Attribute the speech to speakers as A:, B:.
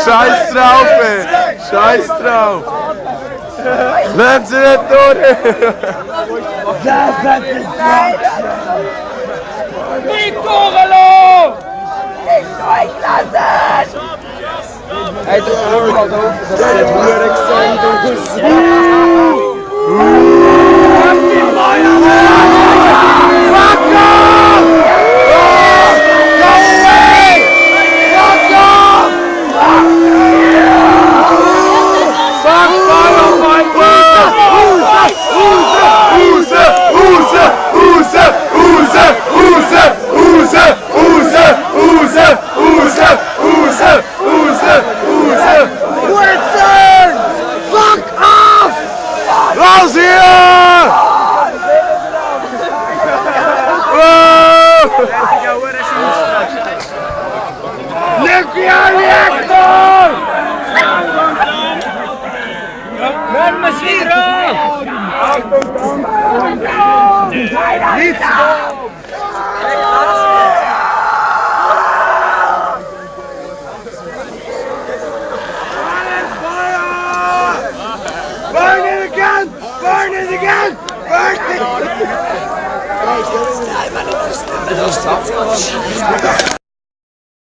A: Scheiß drauf, ey! Scheiß drauf! Laat ze het door!
B: Niet doorgeloof! Niet durchlassen! Hij doet het ook al over. Dat is het
A: Raus hier!
B: Nuclear reactor! Met machine! Niet! Burn it again! Burn it again! Burn it!